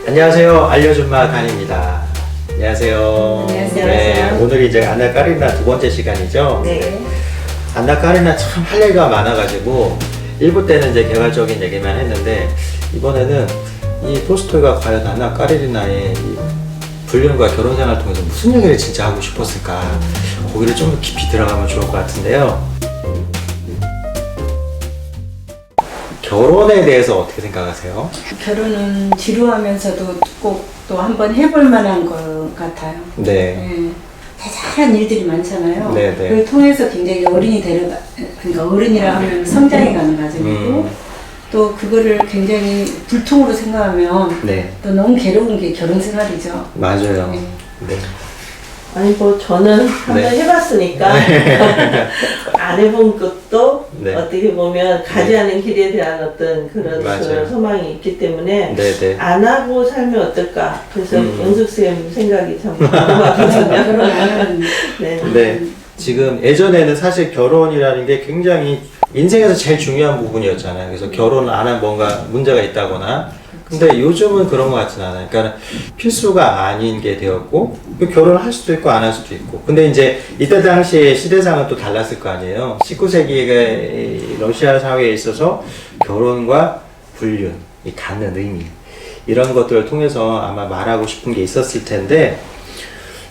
안녕하세요. 알려준마 간입니다. 안녕하세요. 안녕하세요. 네, 오늘 이제 안나 까리나 두 번째 시간이죠. 네. 안나 까리나 참 할 얘기가 많아가지고 1부 때는 이제 개괄적인 얘기만 했는데 이번에는 이 톨스토이가 과연 안나 까리나의 이 불륜과 결혼 생활을 통해서 무슨 얘기를 진짜 하고 싶었을까 거기를 좀 더 깊이 들어가면 좋을 것 같은데요. 결혼에 대해서 어떻게 생각하세요? 결혼은 지루하면서도 꼭 또 한번 해볼 만한 것 같아요. 네. 네. 자잘한 일들이 많잖아요. 네, 네. 그걸 통해서 굉장히 어른이 그러니까 어른이라 하면 성장해 가는 과정이고 또 그거를 굉장히 불통으로 생각하면 네. 또 너무 괴로운 게 결혼 생활이죠. 맞아요. 네. 네. 아니 뭐 저는 한번 네. 해봤으니까 안 해본 것도 네. 어떻게 보면 가지 않은 길에 대한 어떤 그런 맞아요. 소망이 있기 때문에 네네. 안 하고 살면 어떨까. 그래서 영숙쌤 생각이 참 결혼 궁금하거든요. 안 하는 네. 네. 지금 예전에는 사실 결혼이라는 게 굉장히 인생에서 제일 중요한 부분이었잖아요. 그래서 결혼을 안 하면 뭔가 문제가 있다거나. 근데 요즘은 그런 것 같진 않아요. 그러니까 필수가 아닌 게 되었고, 결혼을 할 수도 있고 안 할 수도 있고. 근데 이제 이때 당시에 시대상은 또 달랐을 거 아니에요. 19세기의 러시아 사회에 있어서 결혼과 불륜, 이 갖는 의미, 이런 것들을 통해서 아마 말하고 싶은 게 있었을 텐데,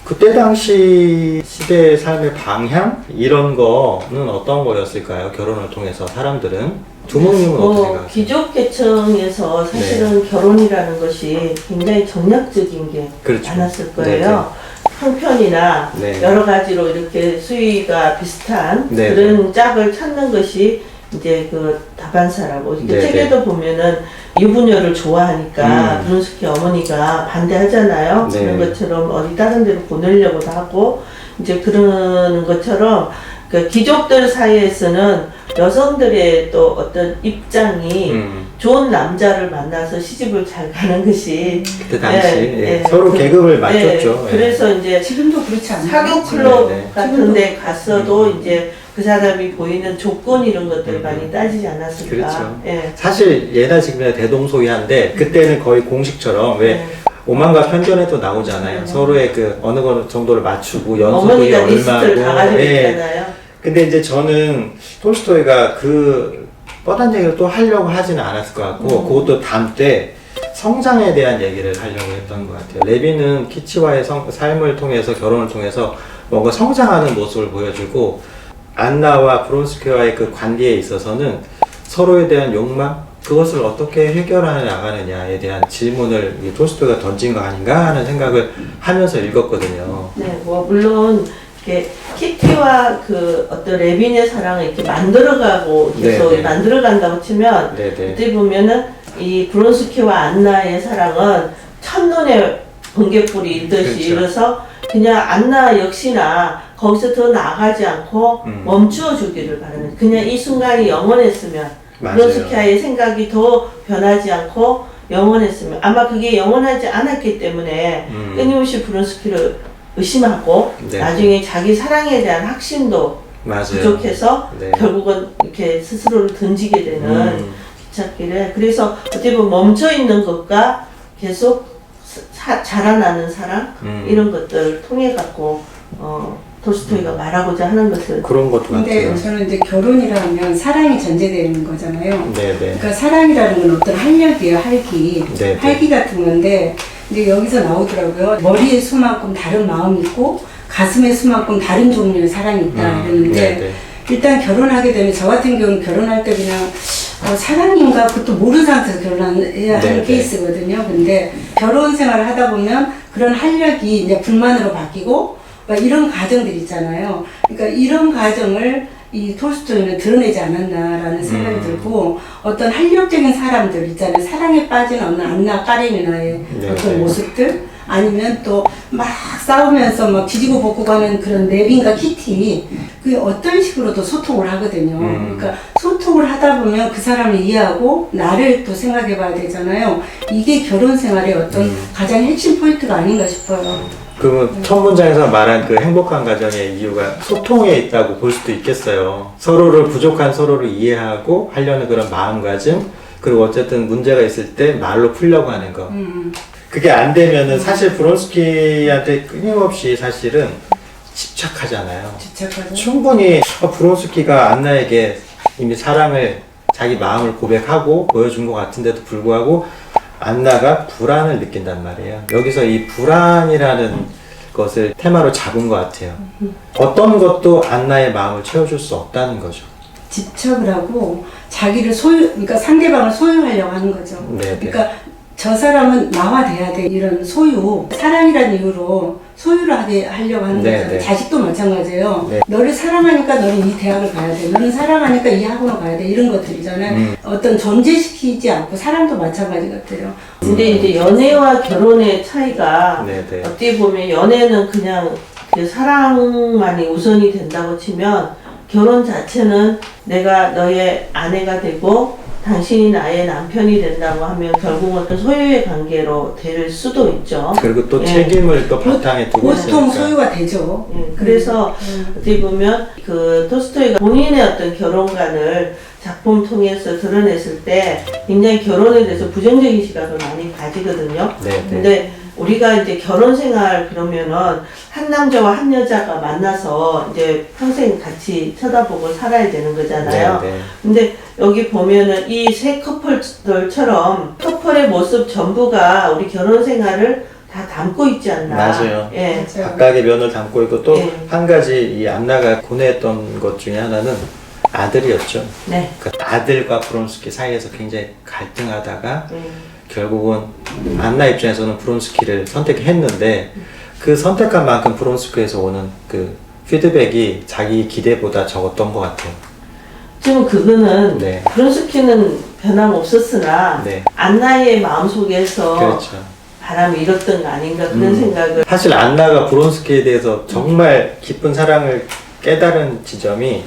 그때 당시 시대의 삶의 방향? 이런 거는 어떤 거였을까요? 결혼을 통해서 사람들은? 두목님은 어떻게 생각하세요? 귀족 계층에서 사실은 결혼이라는 것이 굉장히 정략적인 게 그렇죠. 많았을 거예요. 형편이나 네. 여러 가지로 이렇게 수위가 비슷한 네. 그런 짝을 찾는 것이 이제 그 다반사라고 이렇게 네. 책에도 보면은 유부녀를 좋아하니까 브론스키 어머니가 반대하잖아요. 네. 그런 것처럼 어디 다른 데로 보내려고도 하고 이제 그런 것처럼 그 귀족들 사이에서는 여성들의 또 어떤 입장이 좋은 남자를 만나서 시집을 잘 가는 것이 그때 당시 예, 예. 서로 계급을 맞췄죠. 예. 그래서 이제 지금도 그렇지 않나요? 사교 클럽 네, 네. 같은 데 갔어도 이제 그 사람이 보이는 조건 이런 것들 많이 따지지 않았을까. 그렇죠. 예. 사실 예나 지금이나 대동소이한데 그때는 거의 공식처럼 왜 오만과 편견에도 나오잖아요. 서로의 그 어느 정도를 맞추고 연소득이 어머니가 리스트를 다 얼마고. 가지고 예. 있잖아요. 근데 이제 저는 톨스토이가 그 뻔한 얘기를 또 하려고 하지는 않았을 것 같고 그것도 다음 때 성장에 대한 얘기를 하려고 했던 것 같아요. 레비는 키치와의 삶을 통해서 결혼을 통해서 뭔가 성장하는 모습을 보여주고 안나와 브론스키와의 그 관계에 있어서는 서로에 대한 욕망 그것을 어떻게 해결해 나가느냐에 대한 질문을 이 톨스토이가 던진 거 아닌가 하는 생각을 하면서 읽었거든요. 네, 뭐 물론 이렇게 키티와 그 어떤 레빈의 사랑을 이렇게 만들어가고 계속 네, 네. 만들어간다고 치면 네네. 어떻게 보면은 이 브론스키와 안나의 사랑은 첫눈에 번개불이 일듯이 그렇죠. 일어서 그냥 안나 역시나 거기서 더 나아가지 않고 멈추어 주기를 바라는 그냥 이 순간이 영원했으면 맞아요. 브론스키아의 생각이 더 변하지 않고 영원했으면 아마 그게 영원하지 않았기 때문에 끊임없이 브론스키를 의심하고 네. 나중에 자기 사랑에 대한 확신도 맞아요. 부족해서 네. 결국은 이렇게 스스로를 던지게 되는 기찻길에 그래서 어떻게 보면 멈춰 있는 것과 계속 자라나는 사랑 이런 것들을 통해 갖고 톨스토이가 말하고자 하는 것을 그런 것도 근데 같아요. 저는 이제 결혼이라 하면 사랑이 전제되는 거잖아요. 네네. 그러니까 사랑이라는 건 어떤 활력이에요, 활기. 네, 활기 같은 건데, 이제 여기서 나오더라고요. 머리의 수만큼 다른 마음이 있고, 가슴의 수만큼 다른 종류의 사랑이 있다. 이러는데, 네네. 일단 결혼하게 되면, 저 같은 경우는 결혼할 때 그냥, 사랑인가? 그것도 모르는 상태에서 결혼해야 하는 네, 케이스거든요. 근데 결혼 생활을 하다 보면 그런 활력이 이제 불만으로 바뀌고, 막 이런 과정들이 있잖아요. 그러니까 이런 과정을 이 톨스토이는 드러내지 않았나라는 생각이 들고 어떤 활력적인 사람들 있잖아요. 사랑에 빠진 어느 안나 까레니나의 네, 어떤 네. 모습들 아니면 또 막 싸우면서 막 뒤지고 볶고 가는 그런 레빈과 키티 그게 어떤 식으로도 소통을 하거든요. 그러니까 소통을 하다 보면 그 사람을 이해하고 나를 또 생각해 봐야 되잖아요. 이게 결혼 생활의 어떤 가장 핵심 포인트가 아닌가 싶어요. 그러면 첫 문장에서 말한 그 행복한 가정의 이유가 소통에 있다고 볼 수도 있겠어요. 서로를 부족한 서로를 이해하고 하려는 그런 마음가짐 그리고 어쨌든 문제가 있을 때 말로 풀려고 하는 거. 그게 안 되면은 사실 브론스키한테 끊임없이 사실은 집착하잖아요. 집착하죠. 충분히 브론스키가 안나에게 이미 사랑을 자기 마음을 고백하고 보여준 것 같은데도 불구하고 안나가 불안을 느낀단 말이에요. 여기서 이 불안이라는 것을 테마로 잡은 것 같아요. 어떤 것도 안나의 마음을 채워줄 수 없다는 거죠. 집착을 하고 자기를 그러니까 상대방을 소유하려고 하는 거죠. 네네. 그러니까 저 사람은 나와 돼야 돼 이런 소유, 사랑이라는 이유로 소유를 하려고 하는 네네. 거죠. 자식도 마찬가지예요. 네. 너를 사랑하니까 너는 이 대학을 가야 돼. 너는 사랑하니까 이 학원을 가야 돼. 이런 것들이잖아요. 어떤 존재시키지 않고 사랑도 마찬가지 같아요. 근데 이제 연애와 결혼의 차이가 네네. 어떻게 보면 연애는 그냥 그 사랑만이 우선이 된다고 치면 결혼 자체는 내가 너의 아내가 되고 당신이 나의 남편이 된다고 하면 결국은 또 소유의 관계로 될 수도 있죠. 그리고 또 예. 책임을 또 바탕에 두고 보통 있으니까. 소유가 되죠. 예, 그래서 어떻게 보면 그 토스토이가 본인의 어떤 결혼관을 작품 통해서 드러냈을 때 굉장히 결혼에 대해서 부정적인 시각을 많이 가지거든요. 네네. 근데 우리가 이제 결혼 생활 그러면은 한 남자와 한 여자가 만나서 이제 평생 같이 쳐다보고 살아야 되는 거잖아요. 네네. 근데 여기 보면은 이 세 커플들처럼 커플의 모습 전부가 우리 결혼 생활을 다 담고 있지 않나. 맞아요. 예. 각각의 면을 담고 있고 또 네. 한 가지 이 안나가 고뇌했던 것 중에 하나는 아들이었죠. 네. 그 아들과 브론스키 사이에서 굉장히 갈등하다가 결국은 안나 입장에서는 브론스키를 선택했는데 그 선택한 만큼 브론스키에서 오는 그 피드백이 자기 기대보다 적었던 것 같아요. 지금 그거는 네. 브론스키는 변함없었으나 네. 안나의 마음속에서 그렇죠. 바람이 일었던 거 아닌가 그런 생각을 사실 안나가 브론스키에 대해서 정말 깊은 사랑을 깨달은 지점이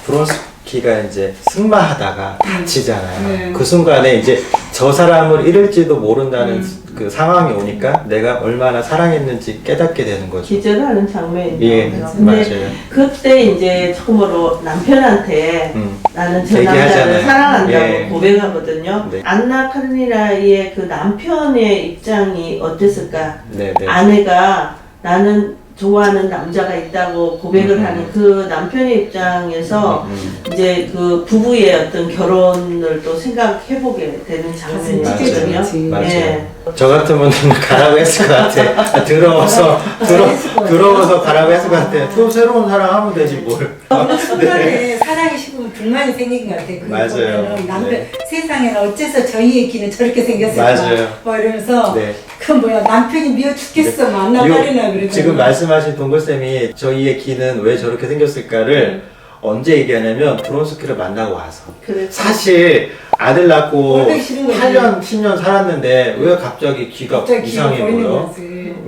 브론스키가 이제 승마하다가 다치잖아요. 네. 그 순간에 이제 저 사람을 잃을지도 모른다는 그 상황이 오니까 내가 얼마나 사랑했는지 깨닫게 되는 거죠. 기절하는 장면이 예, 나오더라고요. 근데 맞아요. 그때 이제 처음으로 남편한테 나는 저 남자를 얘기하잖아요. 사랑한다고 예. 고백하거든요. 네. 안나 카르니나의 그 남편의 입장이 어땠을까? 네네. 아내가 나는 좋아하는 남자가 있다고 고백을 하는 그 남편의 입장에서 이제 그 부부의 어떤 결혼을 또 생각해보게 되는 장면이거든요. 찢어지지. 맞아요. 예. 저 같으면 가라고 했을 것 같아. 더러워서 더러워서 가라고 했을 것 같아. 또 새로운 사랑 하면 되지 뭘. 순간에 사랑이 식으면 불만이 생긴 것 같아. 그거 맞아요. 보면은 남들 네. 세상에는 어째서 저희의 귀는 저렇게 생겼을까? 맞아요. 뭐 이러면서 네. 그 뭐야 남편이 미워 죽겠어 만나버리나 그러잖아. 지금 말씀하신 동글쌤이 저희의 기는 왜 저렇게 생겼을까를 언제 얘기하냐면 브론스키를 만나고 와서 그렇죠. 사실 아들 낳고 꼴보기 싫은 거지. 8년 10년 살았는데 왜 갑자기 귀가 이상해 보여?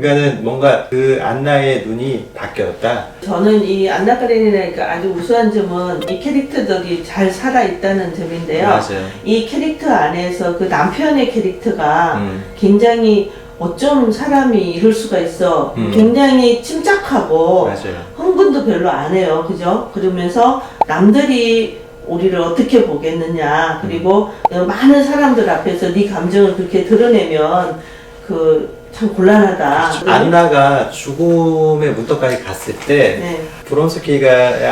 그러니까는 뭔가 그 안나의 눈이 바뀌었다. 저는 이 안나 카레니나가 아주 우수한 점은 이 캐릭터들이 잘 살아있다는 점인데요. 맞아요. 이 캐릭터 안에서 그 남편의 캐릭터가 음. 굉장히 어쩜 사람이 이럴 수가 있어. 음. 굉장히 침착하고 맞아요. 흥분도 별로 안 해요. 그죠? 그러면서 남들이 우리를 어떻게 보겠느냐. 그리고 많은 사람들 앞에서 네 감정을 그렇게 드러내면 그 참 곤란하다. 안나가 죽음의 문턱까지 갔을 때 네. 브론스키가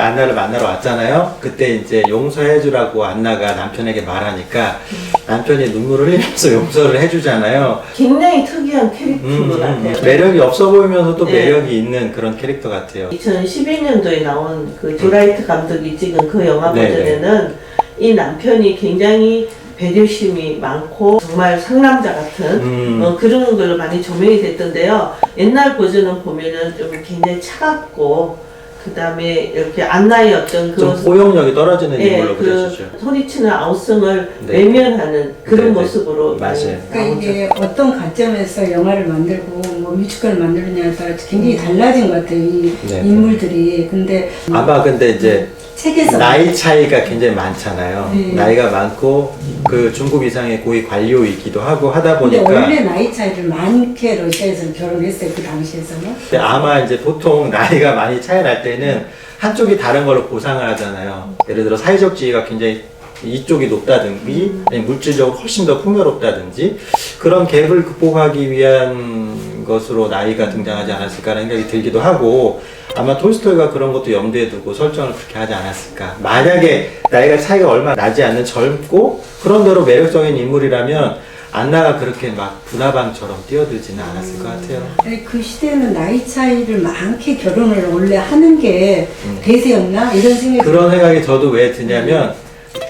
안나를 만나러 왔잖아요. 그때 이제 용서해주라고 안나가 남편에게 말하니까 남편이 눈물을 흘리면서 용서를 해주잖아요. 굉장히 특이한 캐릭터인 것 같아요. 매력이 없어 보이면서도 네. 매력이 있는 그런 캐릭터 같아요. 2011년도에 나온 그 조라이트 감독이 찍은 그 영화 네네. 버전에는 이 남편이 굉장히 배려심이 많고 정말 상남자 같은 그런 걸로 많이 조명이 됐던데요. 옛날 버전은 보면은 좀 굉장히 차갑고 그 다음에 이렇게 안나의 어떤 좀 그 포용력이 떨어지는 인물로 그 그려지죠. 소리치는 아우성을 네. 외면하는 그런 네네. 모습으로 많이 맞아요. 그러니까 나오죠. 이게 어떤 관점에서 영화를 만들고 뭐 뮤지컬을 만들느냐에 따라 굉장히 달라진 것 같아요. 이 네. 인물들이. 근데 아마 근데 이제 책에서 나이 차이가 굉장히 많잖아요. 네. 나이가 많고 그 중급 이상의 고위 관료이기도 하고 하다 근데 보니까 원래 나이 차이를 많게 러시아에서는 결혼했어요. 그 당시에서는. 근데 아마 이제 보통 나이가 많이 차이 날 때는 한쪽이 다른 걸로 보상을 하잖아요. 예를 들어 사회적 지위가 굉장히 이쪽이 높다든지 아니면 물질적으로 훨씬 더 풍요롭다든지 그런 갭을 극복하기 위한 것으로 나이가 등장하지 않았을까라는 생각이 들기도 하고 아마 톨스토이가 그런 것도 염두에 두고 설정을 그렇게 하지 않았을까. 만약에 나이가 차이가 얼마 나지 않는 젊고 그런대로 매력적인 인물이라면 안나가 그렇게 막 분화방처럼 뛰어들지는 않았을 것 같아요. 아니, 그 시대에는 나이 차이를 많게 결혼을 원래 하는 게 대세였나? 이런 생각이 그런 생각이 저도 왜 드냐면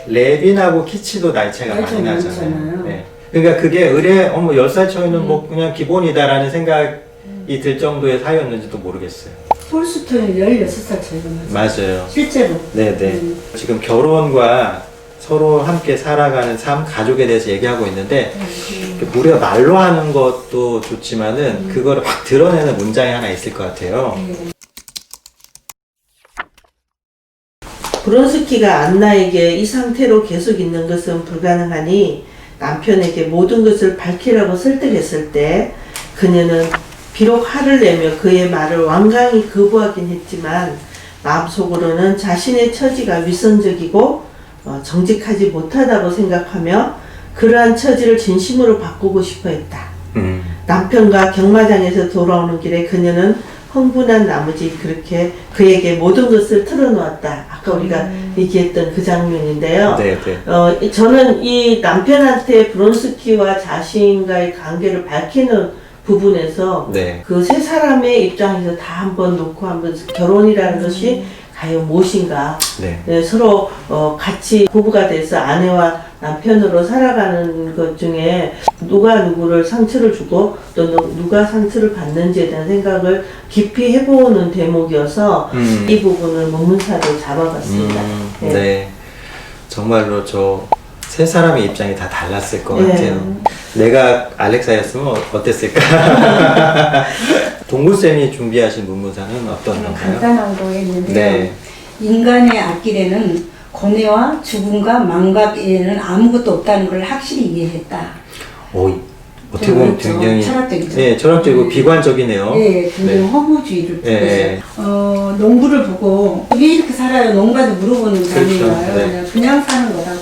레빈하고 키치도 나이 차이가 나이 많이 차이가 나잖아요. 많잖아요. 네. 그러니까 그게 의뢰 10살 차이는 뭐 그냥 기본이다라는 생각이 들 정도의 사이였는지도 모르겠어요. 톨스토이는 16살 차이가 나죠. 맞아요. 실제로. 네네. 지금 결혼과 서로 함께 살아가는 삶, 가족에 대해서 얘기하고 있는데 무려 말로 하는 것도 좋지만은 그거를 확 드러내는 문장이 하나 있을 것 같아요. 브론스키가 안나에게 이 상태로 계속 있는 것은 불가능하니 남편에게 모든 것을 밝히라고 설득했을 때 그녀는 비록 화를 내며 그의 말을 완강히 거부하긴 했지만 마음속으로는 자신의 처지가 위선적이고 정직하지 못하다고 생각하며 그러한 처지를 진심으로 바꾸고 싶어 했다. 남편과 경마장에서 돌아오는 길에 그녀는 흥분한 나머지 그렇게 그에게 모든 것을 털어놓았다. 아까 우리가 얘기했던 그 장면인데요. 네네. 저는 이 남편한테 브론스키와 자신과의 관계를 밝히는 부분에서 네. 그 세 사람의 입장에서 다 한번 놓고 한번 결혼이라는 것이 과연 무엇인가. 네. 네, 서로 같이 부부가 돼서 아내와 남편으로 살아가는 것 중에 누가 누구를 상처를 주고 또 누가 상처를 받는지에 대한 생각을 깊이 해보는 대목이어서 이 부분을 문문사로 잡아봤습니다. 네. 정말로 저 세 사람의 입장이 다 달랐을 것 네. 같아요. 내가 알렉사였으면 어땠을까? 동구쌤이 준비하신 문문사는 어떤 건가요? 간단한 거였는데요. 네. 인간의 앞길에는 고뇌와 죽음과 망각 외에는 아무것도 없다는 걸 확실히 이해했다. 어떻게 보면 그렇죠. 굉장히 철학적이죠. 네, 철학적이고 비관적이네요. 네, 굉장히 네. 허무주의를 네. 보고 농부를 보고 왜 이렇게 살아요? 농가도 물어보는 사람인가요? 네. 그냥 사는 거라고.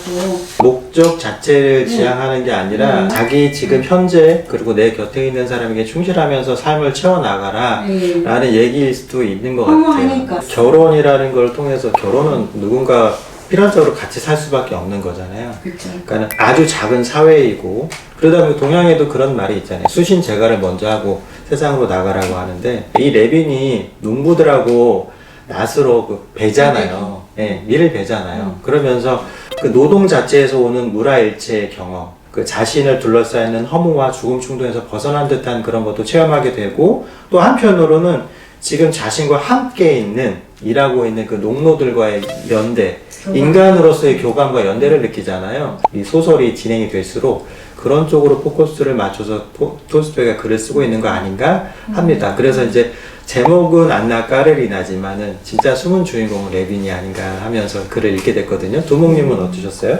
목적 자체를 지향하는 게 아니라 자기 지금 현재 그리고 내 곁에 있는 사람에게 충실하면서 삶을 채워나가라 네. 라는 얘기일 수도 있는 것 허무하니까. 같아요. 결혼이라는 걸 통해서 결혼은 누군가 필연적으로 같이 살 수밖에 없는 거잖아요. 그렇죠. 그러니까 아주 작은 사회이고 그러다 보니 동양에도 그런 말이 있잖아요. 수신제가를 먼저 하고 세상으로 나가라고 하는데 이 레빈이 농부들하고 낫으로 배잖아요. 예, 밀을 배잖아요. 그러면서 그 노동 자체에서 오는 무라일체의 경험, 그 자신을 둘러싸이는 허무와 죽음 충동에서 벗어난 듯한 그런 것도 체험하게 되고 또 한편으로는 지금 자신과 함께 있는 일하고 있는 그 농노들과의 연대, 인간으로서의 교감과 연대를 느끼잖아요. 이 소설이 진행이 될수록 그런 쪽으로 포커스를 맞춰서 톨스토이가 글을 쓰고 있는 거 아닌가 합니다. 그래서 이제 제목은 안나 까레리나지만은 진짜 숨은 주인공은 레빈이 아닌가 하면서 글을 읽게 됐거든요. 두목님은 어떠셨어요?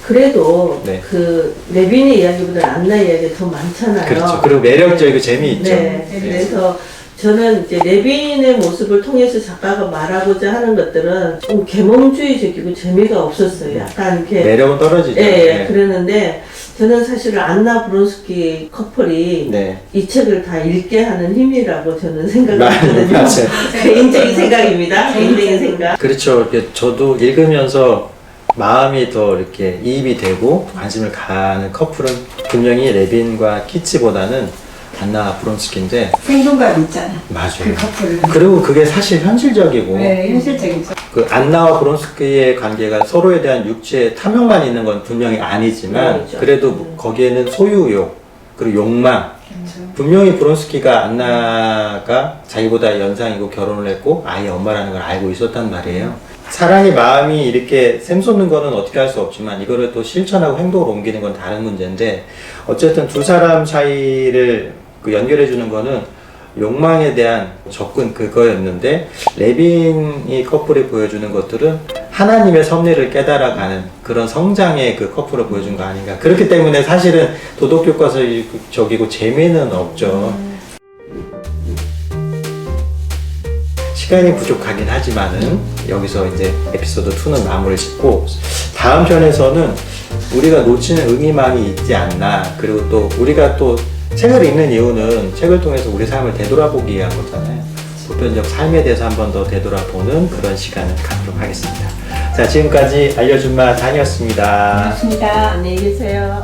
그래도 네. 그 레빈의 이야기보다 안나 이야기가 더 많잖아요. 그렇죠. 그리고 매력적이고 재미있죠. 네. 그래서 저는 이제 레빈의 모습을 통해서 작가가 말하고자 하는 것들은 좀 계몽주의적이고 재미가 없었어요. 약간 이렇게 매력은 떨어지죠. 예, 그러는데 저는 사실 안나 브론스키 커플이 네. 이 책을 다 읽게 하는 힘이라고 저는 생각하거든요. 맞아요. 개인적인 생각입니다. 개인적인 생각. 그렇죠. 저도 읽으면서 마음이 더 이렇게 이입이 되고 관심을 가는 커플은 분명히 레빈과 키치보다는 안나 브론스키인데 생동감 있잖아. 맞아요. 그 커플은. 그리고 그게 사실 현실적이고 네, 현실적이죠. 그 안나와 브론스키의 관계가 서로에 대한 육체의 탐욕만 있는 건 분명히 아니지만 그렇죠. 그래도 거기에는 소유욕 그리고 욕망 분명히 브론스키가 안나가 자기보다 연상이고 결혼을 했고 아이의 엄마라는 걸 알고 있었단 말이에요. 사랑의 마음이 이렇게 샘솟는 거는 어떻게 할 수 없지만 이거를 또 실천하고 행동으로 옮기는 건 다른 문제인데 어쨌든 두 사람 사이를 그 연결해 주는 거는 욕망에 대한 접근 그거였는데 레빈이 커플이 보여주는 것들은 하나님의 섭리를 깨달아가는 그런 성장의 그 커플을 보여준 거 아닌가. 그렇기 때문에 사실은 도덕 교과서적이고 재미는 없죠. 시간이 부족하긴 하지만은 여기서 이제 에피소드 2는 마무리를 짓고 다음 편에서는 우리가 놓치는 의미망이 있지 않나, 그리고 또 우리가 또 책을 읽는 이유는 책을 통해서 우리 삶을 되돌아보기 위한 거잖아요. 보편적 삶에 대해서 한 번 더 되돌아보는 그런 시간을 갖도록 하겠습니다. 자, 지금까지 알려준 맛 다니었습니다. 고맙습니다. 안녕히 계세요.